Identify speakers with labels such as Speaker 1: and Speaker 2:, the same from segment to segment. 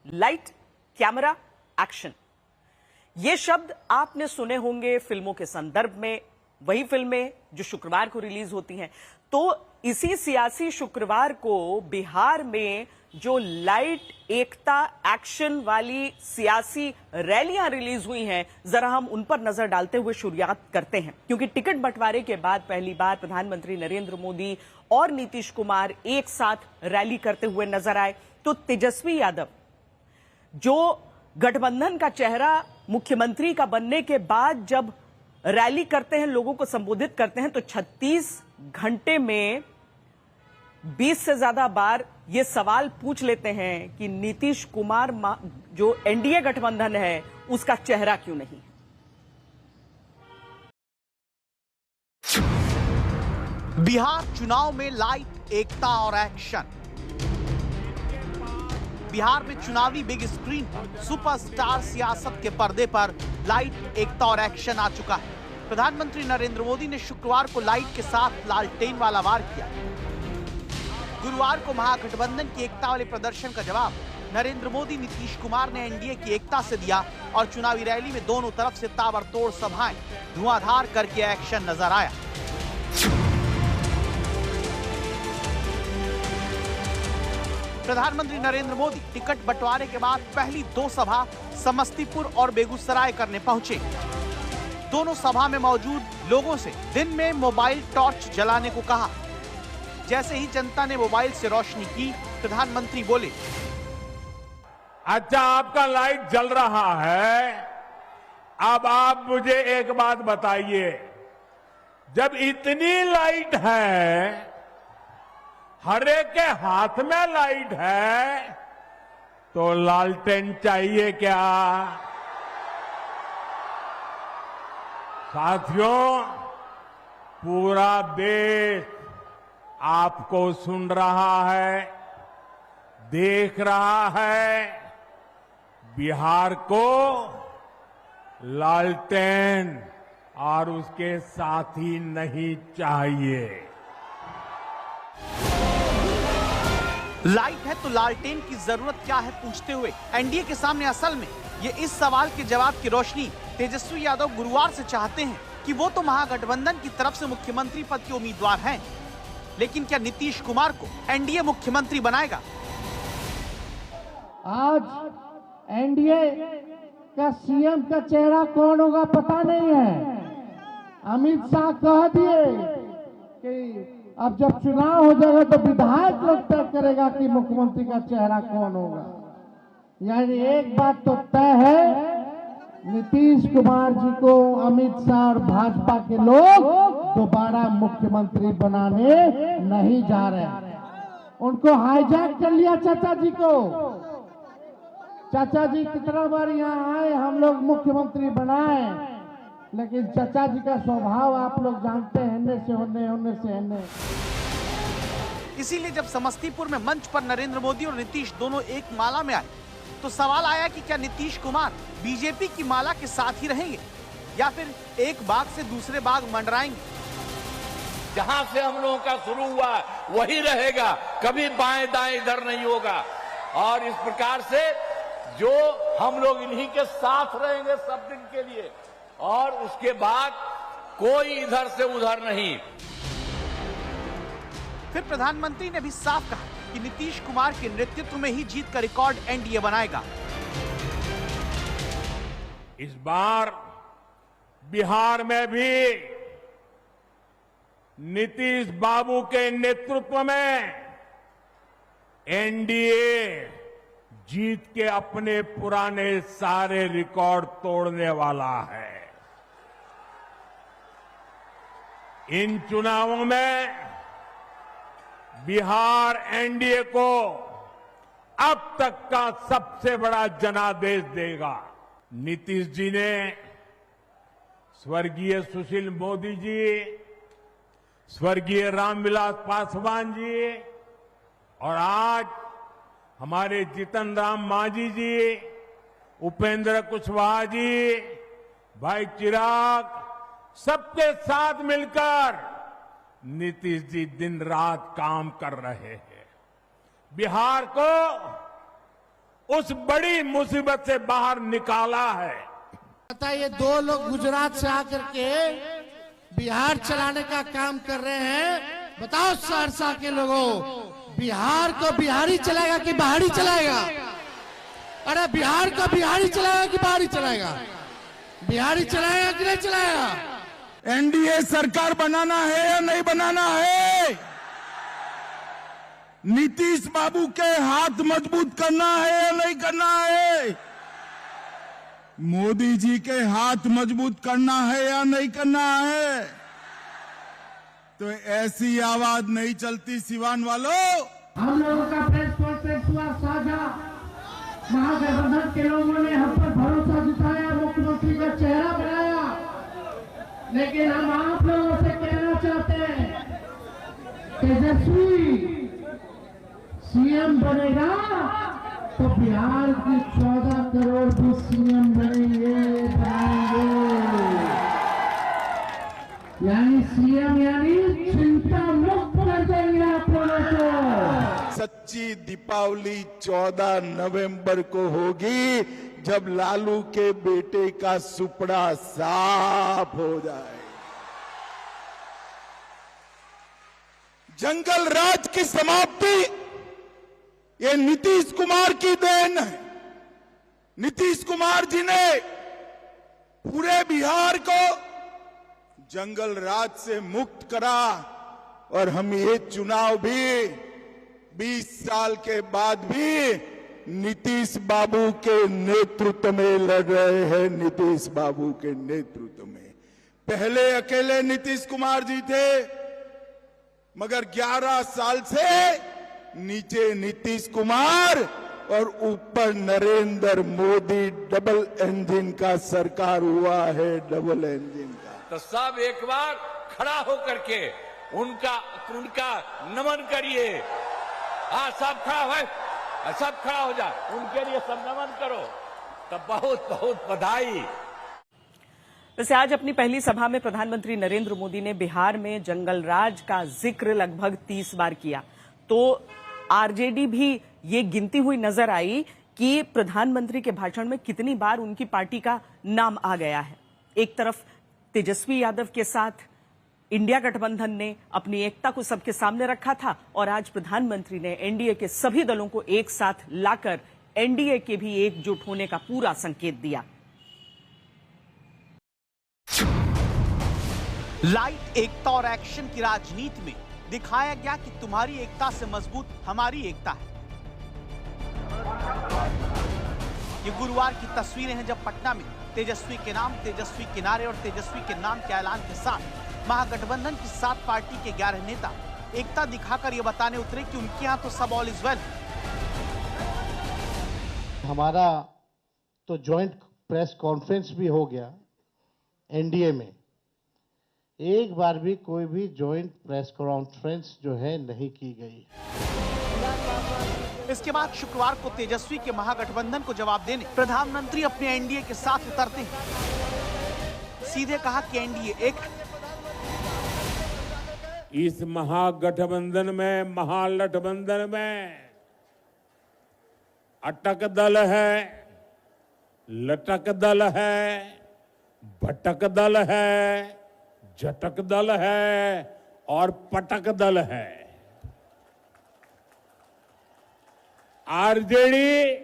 Speaker 1: Light, camera, action. ये शब्द आपने सुने होंगे फिल्मों के संदर्भ में, वही फिल्में जो शुक्रवार को रिलीज होती हैं। तो इसी सियासी शुक्रवार को बिहार में जो लाइट, एकता, एक्शन वाली सियासी रैलियां रिलीज हुई हैं, जरा हम उन पर नजर डालते हुए शुरुआत करते हैं। क्योंकि टिकट बंटवारे के बाद पहली बार प्रधानमंत्री नरेंद्र मोदी और नीतीश कुमार एक साथ रैली करते हुए नजर आए। तो तेजस्वी यादव, जो गठबंधन का चेहरा मुख्यमंत्री का बनने के बाद जब रैली करते हैं, लोगों को संबोधित करते हैं, तो 36 घंटे में 20 से ज्यादा बार ये सवाल पूछ लेते हैं कि नीतीश कुमार जो एनडीए गठबंधन है उसका चेहरा क्यों नहीं।
Speaker 2: बिहार चुनाव में लाइट, एकता और एक्शन। बिहार में चुनावी बिग स्क्रीन पर सुपरस्टार सियासत के पर्दे पर लाइट, एकता और एक्शन आ चुका है। प्रधानमंत्री नरेंद्र मोदी ने शुक्रवार को लाइट के साथ लालटेन वाला वार किया। गुरुवार को महागठबंधन की एकता वाले प्रदर्शन का जवाब नरेंद्र मोदी, नीतीश कुमार ने एनडीए की एकता से दिया और चुनावी रैली में दोनों तरफ से ताबड़तोड़ सभाएं, धुआंधार करके एक्शन नजर आया। प्रधानमंत्री नरेंद्र मोदी टिकट बंटवारे के बाद पहली 2 सभा समस्तीपुर और बेगूसराय करने पहुंचे। दोनों सभा में मौजूद लोगों से दिन में मोबाइल टॉर्च जलाने को कहा। जैसे ही जनता ने मोबाइल से रोशनी की, प्रधानमंत्री बोले,
Speaker 3: अच्छा आपका लाइट जल रहा है, अब आप मुझे एक बात बताइए, जब इतनी लाइट है, हर एक के हाथ में लाइट है, तो लालटेन चाहिए क्या? साथियों, पूरा देश आपको सुन रहा है, देख रहा है। बिहार को लालटेन और उसके साथी नहीं चाहिए।
Speaker 2: लाइट है तो लालटेन की जरूरत क्या है पूछते हुए एनडीए के सामने असल में ये इस सवाल के जवाब की रोशनी तेजस्वी यादव गुरुवार से चाहते हैं कि वो तो महागठबंधन की तरफ से मुख्यमंत्री पद के उम्मीदवार हैं, लेकिन क्या नीतीश कुमार को एनडीए मुख्यमंत्री बनाएगा?
Speaker 4: आज एनडीए का सीएम का चेहरा कौन होगा पता नहीं है। अमित शाह कह दिए कि अब जब चुनाव हो जाएगा तो विधायक लोग तय करेगा कि मुख्यमंत्री का चेहरा कौन होगा। यानी एक बात तो तय है, नीतीश कुमार जी को अमित शाह और भाजपा के लोग दोबारा मुख्यमंत्री बनाने नहीं जा रहे। उनको हाईजैक कर लिया चाचा जी को। चाचा जी कितना बार यहाँ आए, हम लोग मुख्यमंत्री बनाए, लेकिन चाचा जी का स्वभाव आप लोग जानते हैं, होने से होने।
Speaker 2: इसीलिए जब समस्तीपुर में मंच पर नरेंद्र मोदी और नीतीश दोनों एक माला में आए, तो सवाल आया कि क्या नीतीश कुमार बीजेपी की माला के साथ ही रहेंगे या फिर एक बाग से दूसरे बाग मंडराएंगे।
Speaker 5: जहां से हम लोगों का शुरू हुआ वही रहेगा, कभी बाएं दाएं इधर नहीं होगा। और इस प्रकार से जो हम लोग इन्हीं के साथ रहेंगे सब दिन के लिए, और उसके बाद कोई इधर से उधर नहीं।
Speaker 2: फिर प्रधानमंत्री ने भी साफ कहा कि नीतीश कुमार के नेतृत्व में ही जीत का रिकॉर्ड एनडीए बनाएगा।
Speaker 3: इस बार बिहार में भी नीतीश बाबू के नेतृत्व में एनडीए जीत के अपने पुराने सारे रिकॉर्ड तोड़ने वाला है। इन चुनावों में बिहार एनडीए को अब तक का सबसे बड़ा जनादेश देगा। नीतीश जी ने स्वर्गीय सुशील मोदी जी, स्वर्गीय रामविलास पासवान जी और आज हमारे जीतन राम मांझी जी, उपेंद्र कुशवाहा जी, भाई चिराग, सबके साथ मिलकर नीतीश जी दिन रात काम कर रहे हैं। बिहार को उस बड़ी मुसीबत से बाहर निकाला है।
Speaker 4: पता है, ये दो लोग गुजरात से आकर के बिहार चलाने का काम कर रहे हैं। बताओ सहरसा के लोगों, बिहार को बिहारी चलाएगा कि बाहरी चलाएगा? अरे बिहार को बिहारी चलाएगा कि बाहरी चलाएगा? बिहारी चलाएगा कि नहीं चलाएगा?
Speaker 6: एनडीए सरकार बनाना है या नहीं बनाना है? नीतीश बाबू के हाथ मजबूत करना है या नहीं करना है? मोदी जी के हाथ मजबूत करना है या नहीं करना है? तो ऐसी आवाज नहीं चलती सिवान वालों।
Speaker 4: हम लोगों का प्रेस कॉन्फ्रेंस हुआ साझा, महागठबंधन के लोगों ने हम पर भरोसा जताया, मुख्यमंत्री का चेहरा बनाया, लेकिन हम आप लोगों से कहना चाहते हैं, तेजस्वी सीएम बनेगा तो बिहार की 14 करोड़ भी सीएम बनाएंगे। यानी सीएम यानी चिंता मुक्त कर देंगे आप लोगों को।
Speaker 6: सच्ची दीपावली 14 नवंबर को होगी, जब लालू के बेटे का सुपड़ा साफ हो जाए। जंगल राज की समाप्ति ये नीतीश कुमार की देन है। नीतीश कुमार जी ने पूरे बिहार को जंगल राज से मुक्त करा, और हम ये चुनाव भी 20 साल के बाद भी नीतीश बाबू के नेतृत्व में लड़ रहे हैं। नीतीश बाबू के नेतृत्व में। पहले अकेले नीतीश कुमार जी थे, मगर 11 साल से नीचे नीतीश कुमार और ऊपर नरेंद्र मोदी, डबल इंजन का सरकार हुआ है, डबल इंजन का।
Speaker 5: तो सब एक बार खड़ा होकर के उनका नमन करिए। हाँ, सब खड़ा हो, सब खड़ा हो जा, उनके लिए सब नमन करो। तो बहुत बहुत बधाई।
Speaker 1: वैसे आज अपनी पहली सभा में प्रधानमंत्री नरेंद्र मोदी ने बिहार में जंगल राज का जिक्र लगभग 30 बार किया। तो आरजेडी भी ये गिनती हुई नजर आई कि प्रधानमंत्री के भाषण में कितनी बार उनकी पार्टी का नाम आ गया है। एक तरफ तेजस्वी यादव के साथ इंडिया गठबंधन ने अपनी एकता को सबके सामने रखा था, और आज प्रधानमंत्री ने एनडीए के सभी दलों को एक साथ लाकर एनडीए के भी एकजुट होने का पूरा संकेत दिया।
Speaker 2: लाइट एकता और एक्शन की राजनीति में दिखाया गया कि तुम्हारी एकता से मजबूत हमारी एकता है। ये गुरुवार की तस्वीरें हैं, जब पटना में तेजस्वी के नाम, तेजस्वी किनारे और तेजस्वी के नाम के ऐलान के साथ महागठबंधन की 7 पार्टी के 11 नेता एकता दिखाकर ये बताने उतरे कि उनके यहाँ तो सब ऑल इज वेल।
Speaker 7: हमारा तो जॉइंट प्रेस कॉन्फ्रेंस भी हो गया एनडीए में। एक बार भी कोई भी जॉइंट प्रेस कॉन्फ्रेंस जो है नहीं की गई।
Speaker 2: इसके बाद शुक्रवार को तेजस्वी के महागठबंधन को जवाब देने प्रधानमंत्री अपने एनडीए के साथ उतरते हैं। सीधे कहा कि एनडीए एक है।
Speaker 3: इस महागठबंधन में, महागठबंधन में अटक दल है, लटक दल है, भटक दल है, झटक दल है और पटक दल है। आरजेडी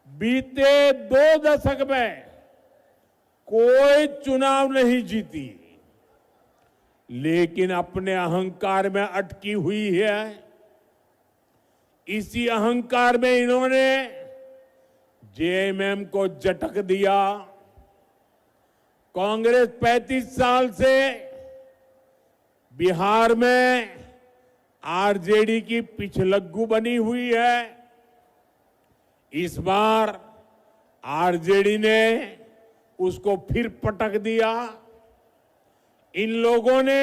Speaker 3: बीते 2 दशक में कोई चुनाव नहीं जीती, लेकिन अपने अहंकार में अटकी हुई है। इसी अहंकार में इन्होंने जेएमएम को झटक दिया। कांग्रेस 35 साल से बिहार में आरजेडी की पिछलग्गू बनी हुई है। इस बार आरजेडी ने उसको फिर पटक दिया। इन लोगों ने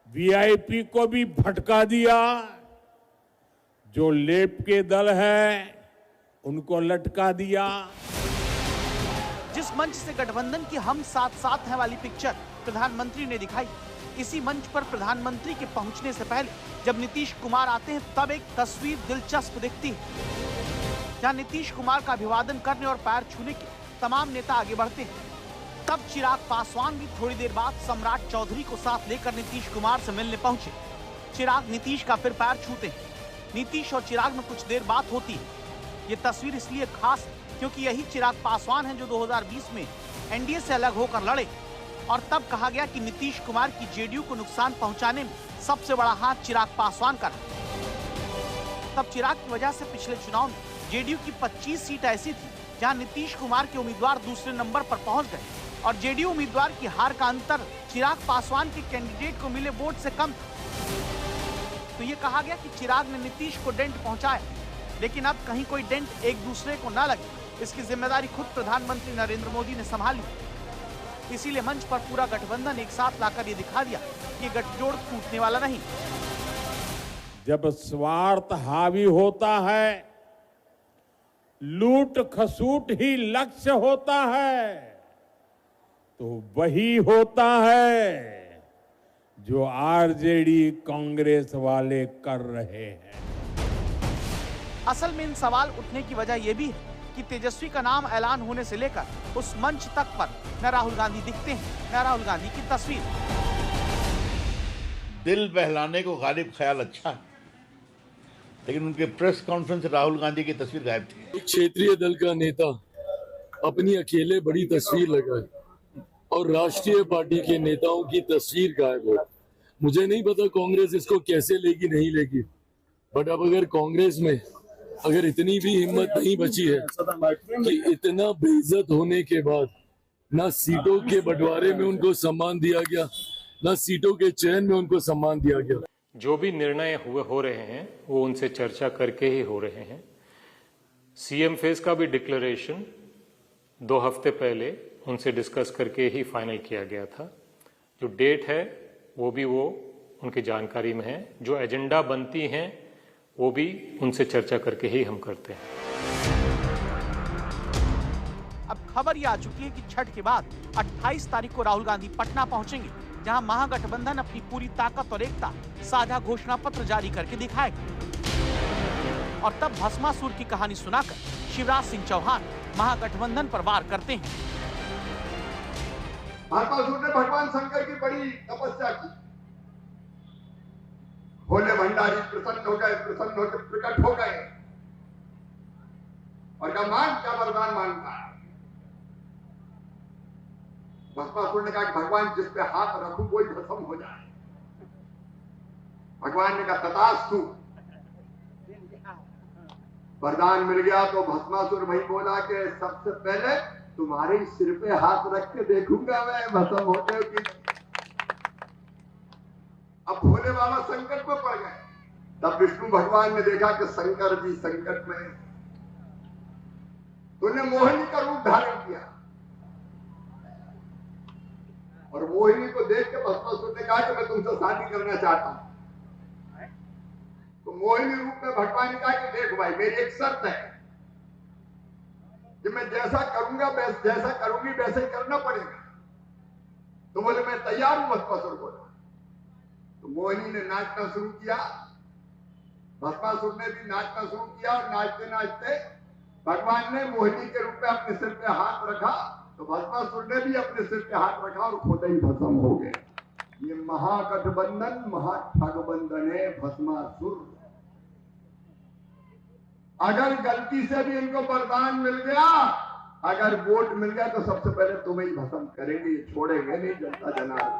Speaker 3: वीआईपी को भी भटका दिया। जो लेप के दल है उनको लटका दिया।
Speaker 2: जिस मंच से गठबंधन की हम साथ साथ हैं वाली पिक्चर प्रधानमंत्री ने दिखाई, इसी मंच पर प्रधानमंत्री के पहुंचने से पहले जब नीतीश कुमार आते हैं तब एक तस्वीर दिलचस्प दिखती है। जहां नीतीश कुमार का अभिवादन करने और पैर छूने के तमाम नेता आगे बढ़ते हैं। तब चिराग पासवान भी थोड़ी देर बाद सम्राट चौधरी को साथ लेकर नीतीश कुमार से मिलने पहुंचे। चिराग नीतीश का फिर पैर छूते हैं। नीतीश और चिराग में कुछ देर बात होती है। ये तस्वीर इसलिए खास है क्योंकि यही चिराग पासवान हैं जो 2020 में एनडीए से अलग होकर लड़े और तब कहा गया कि नीतीश कुमार की जेडीयू को नुकसान पहुंचाने में सबसे बड़ा हाथ चिराग पासवान का रहा। तब चिराग की वजह से पिछले चुनाव में जेडीयू की 25 सीट ऐसी थी जहां नीतीश कुमार के उम्मीदवार दूसरे नंबर पर पहुंच गए और जेडीयू उम्मीदवार की हार का अंतर चिराग पासवान के कैंडिडेट को मिले वोट से कम था। तो ये कहा गया कि चिराग ने नीतीश को डेंट पहुंचाया, लेकिन अब कहीं कोई डेंट एक दूसरे को न लगे, इसकी जिम्मेदारी खुद प्रधानमंत्री नरेंद्र मोदी ने संभाली। इसीलिए मंच पर पूरा गठबंधन एक साथ लाकर ये दिखा दिया कि गठजोड़ टूटने वाला नहीं।
Speaker 3: जब स्वार्थ हावी होता है, लूट खसूट ही लक्ष्य होता है, तो वही होता है जो आरजेडी कांग्रेस वाले कर रहे हैं।
Speaker 2: असल में इन सवाल उठने की वजह यह भी है कि तेजस्वी का नाम ऐलान होने से लेकर उस मंच तक पर न राहुल गांधी दिखते हैं, न राहुल गांधी की तस्वीर।
Speaker 5: दिल बहलाने को गालिब ख्याल अच्छा है, लेकिन उनके प्रेस कॉन्फ्रेंस से राहुल गांधी की तस्वीर गायब थी।
Speaker 8: एक क्षेत्रीय दल का नेता अपनी अकेले बड़ी तस्वीर लगाए और राष्ट्रीय पार्टी के नेताओं की तस्वीर गायब हो। मुझे नहीं पता कांग्रेस इसको कैसे लेगी नहीं लेगी, बट अब अगर कांग्रेस में अगर इतनी भी हिम्मत नहीं बची है कि इतना बेइज्जत होने के बाद ना सीटों के बंटवारे में उनको सम्मान दिया गया, ना सीटों के चयन में उनको सम्मान दिया गया।
Speaker 9: जो भी निर्णय हो रहे हैं वो उनसे चर्चा करके ही हो रहे हैं। सीएम फेज का भी डिक्लेरेशन 2 हफ्ते पहले उनसे डिस्कस करके ही फाइनल किया गया था। जो डेट है वो उनकी जानकारी में है। जो एजेंडा बनती हैं वो भी उनसे चर्चा करके ही हम करते हैं।
Speaker 2: अब खबर ये आ चुकी है कि छठ के बाद 28 तारीख को राहुल गांधी पटना पहुंचेंगे, जहां महागठबंधन अपनी पूरी ताकत और एकता साझा घोषणा पत्र जारी करके दिखाएगा। और तब भस्मासुर की कहानी सुनाकर शिवराज सिंह चौहान महागठबंधन पर वार करते हैं।
Speaker 6: भस्मासुर ने भगवान शंकर की बड़ी तपस्या की। भोले भंडारी प्रसन्न हो गए, प्रसन्न होकर प्रकट हो गए और क्या वरदान मांगता है। भस्मासुर ने कहा कि भगवान जिस पे हाथ रखूं वही भस्म हो जाए। भगवान ने कहा तथास्तु। वरदान मिल गया तो भस्मासुर वही बोला कि सबसे पहले तुम्हारे सिर पे हाथ रख के देखूंगा मैं भस्म होते हो कि। अब भोले बाबा संकट में पड़ गए। तब विष्णु भगवान ने देखा कि शंकर जी संकट में, तूने मोहिनी का रूप धारण किया और मोहिनी को देख के भस्मासुर ने कहा कि मैं तुमसे शादी करना चाहता हूं। तो मोहिनी रूप में भगवान ने कहा कि देख भाई मेरी एक शर्त है कि मैं जैसा करूंगा जैसा करूंगी वैसे ही करना पड़ेगा। तो बोले मैं तैयार हूं। भस्मासुर बोला। तो मोहिनी ने नाचना शुरू किया, भस्मासुर ने भी नाचना शुरू किया और नाचते नाचते भगवान ने मोहिनी के रूप में अपने सिर पे हाथ रखा तो भस्मासुर ने भी अपने सिर पे हाथ रखा और खुद ही भस्म हो गए। ये महागठबंधन महाठगबंधन है भस्मासुर। अगर गलती से भी इनको वरदान मिल गया, अगर वोट मिल गया तो सबसे पहले तुम्हें ही भस्म करेंगे, छोड़ेंगे नहीं जनता जनार्दन।